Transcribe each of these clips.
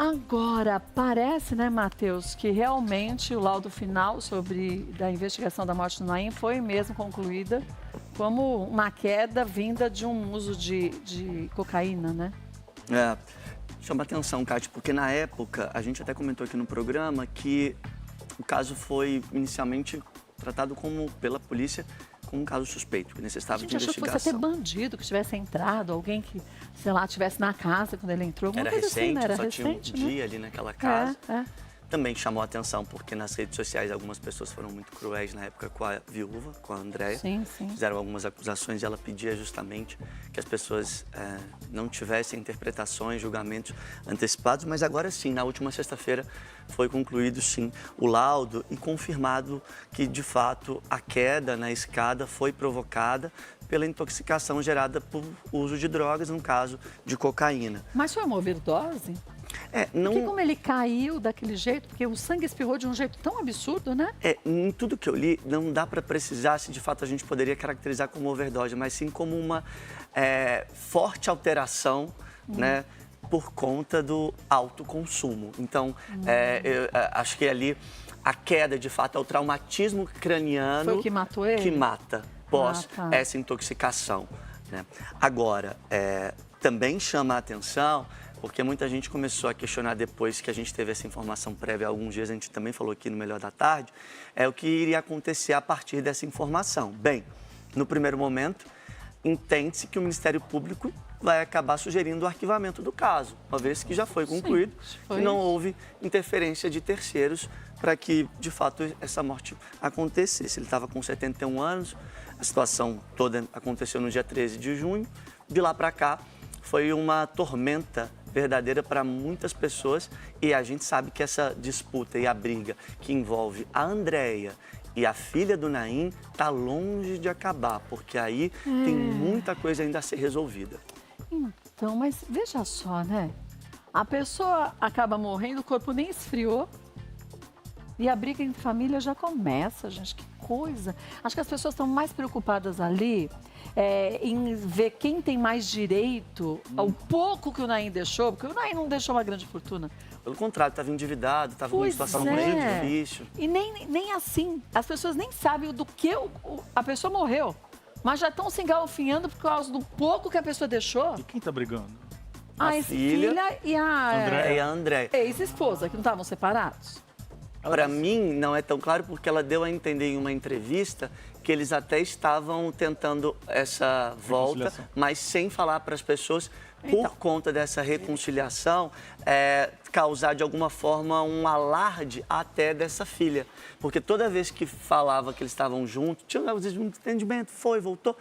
Agora, parece, né, Matheus, que realmente o laudo final da investigação da morte do Naim foi mesmo concluída como uma queda vinda de um uso de cocaína, né? Chama atenção, Cátia, porque na época, a gente até comentou aqui no programa que o caso foi inicialmente tratado pela polícia como um caso suspeito, que necessitava de investigação. A gente achou que fosse até bandido que tivesse entrado, alguém que, sei lá, estivesse na casa quando ele entrou. Era recente, assim, né? Era só recente, tinha um dia ali naquela casa. Também chamou a atenção porque nas redes sociais algumas pessoas foram muito cruéis na época com a viúva, com a Andréia. Sim. Fizeram algumas acusações e ela pedia justamente que as pessoas não tivessem interpretações, julgamentos antecipados. Mas agora sim, na última sexta-feira foi concluído sim o laudo e confirmado que de fato a queda na escada foi provocada pela intoxicação gerada por uso de drogas, no caso de cocaína. Mas foi uma overdose? Porque como ele caiu daquele jeito, porque o sangue espirrou de um jeito tão absurdo, né? Em tudo que eu li, não dá para precisar se de fato a gente poderia caracterizar como overdose, mas sim como uma forte alteração, né, por conta do alto consumo. Então, eu acho que ali a queda, de fato, é o traumatismo craniano... Foi o que matou ele? Que mata após essa intoxicação, né? Agora, também chama a atenção... Porque muita gente começou a questionar depois que a gente teve essa informação prévia há alguns dias, a gente também falou aqui no Melhor da Tarde, o que iria acontecer a partir dessa informação. Bem, no primeiro momento, entende-se que o Ministério Público vai acabar sugerindo o arquivamento do caso, uma vez que já foi concluído que não houve interferência de terceiros para que, de fato, essa morte acontecesse. Ele estava com 71 anos, a situação toda aconteceu no dia 13 de junho, de lá para cá foi uma tormenta verdadeira para muitas pessoas e a gente sabe que essa disputa e a briga que envolve a Andréia e a filha do Naim está longe de acabar, porque aí tem muita coisa ainda a ser resolvida. Então, mas veja só, né? A pessoa acaba morrendo, o corpo nem esfriou e a briga entre família já começa, gente, que coisa. Acho que as pessoas estão mais preocupadas ali em ver quem tem mais direito ao pouco que o Naim deixou, porque o Naim não deixou uma grande fortuna. Pelo contrário, estava endividado, estava numa situação muito difícil. E nem assim, as pessoas nem sabem do que a pessoa morreu, mas já estão se engalfinhando por causa do pouco que a pessoa deixou. E quem está brigando? A filha e a Andréia. Ex-esposa, que não estavam separados. Para mim, não é tão claro porque ela deu a entender em uma entrevista que eles até estavam tentando essa volta, mas sem falar para as pessoas, por conta dessa reconciliação, causar de alguma forma um alarde até dessa filha. Porque toda vez que falava que eles estavam juntos, tinha às vezes um entendimento, voltou,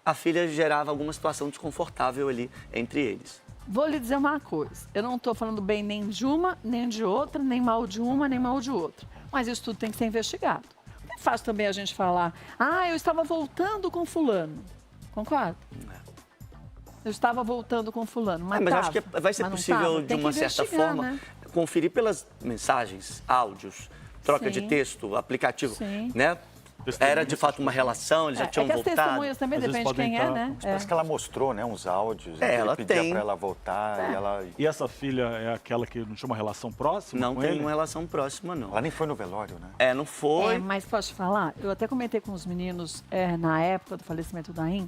a filha gerava alguma situação desconfortável ali entre eles. Vou lhe dizer uma coisa, eu não estou falando bem nem de uma, nem de outra, nem mal de uma, nem mal de outra. Mas isso tudo tem que ser investigado. É fácil também a gente falar, eu estava voltando com fulano. Concorda? Eu estava voltando com fulano, mas acho que vai ser possível, de uma certa forma, né? Conferir pelas mensagens, áudios, troca de texto, aplicativo, né? Era de fato uma relação, eles já tinham voltado. As testemunhas também depende de quem né? Parece que ela mostrou, né, uns áudios. Ela pedia tem. para ela voltar. E essa filha é aquela que não tinha uma relação próxima? Não tem uma relação próxima, não. Ela nem foi no velório, né? Não foi. Mas posso te falar? Eu até comentei com os meninos na época do falecimento do Naim,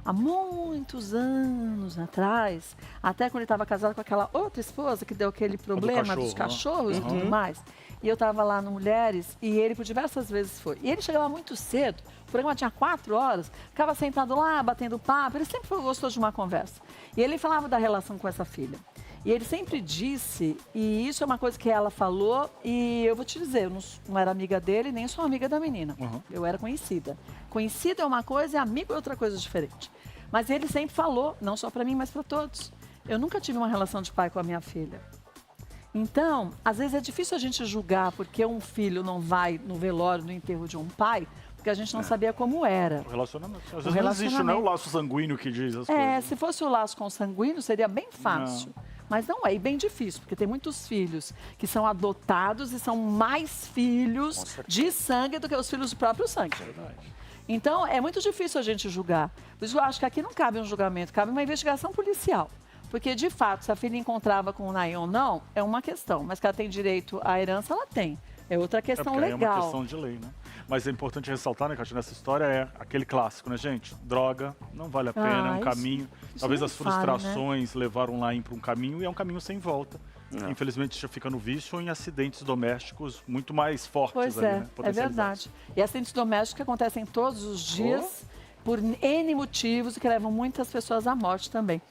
há muitos anos atrás, até quando ele estava casado com aquela outra esposa que deu aquele problema dos cachorros e tudo mais. E eu estava lá no Mulheres e ele por diversas vezes foi. E ele chegava muito cedo, o programa tinha 4 horas, ficava sentado lá, batendo papo, ele sempre gostou de uma conversa. E ele falava da relação com essa filha. E ele sempre disse, e isso é uma coisa que ela falou, e eu vou te dizer, eu não era amiga dele, nem sou amiga da menina. Eu era conhecida. Conhecida é uma coisa e amigo é outra coisa diferente. Mas ele sempre falou, não só para mim, mas para todos. Eu nunca tive uma relação de pai com a minha filha. Então, às vezes é difícil a gente julgar porque um filho não vai no velório, no enterro de um pai, porque a gente não sabia como era. O relacionamento. Às vezes não existe, não é o laço sanguíneo que diz as coisas. Se fosse o laço consanguíneo, seria bem fácil. Mas não é, e bem difícil, porque tem muitos filhos que são adotados e são mais filhos de sangue do que os filhos do próprio sangue. Então, é muito difícil a gente julgar. Por isso, eu acho que aqui não cabe um julgamento, cabe uma investigação policial. Porque, de fato, se a filha encontrava com o Naim ou não, é uma questão. Mas que ela tem direito à herança, ela tem. É outra questão legal. É uma questão de lei, né? Mas é importante ressaltar, né, Cátia, nessa história é aquele clássico, né, gente? Droga, não vale a pena, é um caminho. Talvez as frustrações levaram lá para um caminho e é um caminho sem volta. Infelizmente, já fica no vício ou em acidentes domésticos muito mais fortes. Pois ali, né? É verdade. E acidentes domésticos que acontecem todos os dias por N motivos e que levam muitas pessoas à morte também.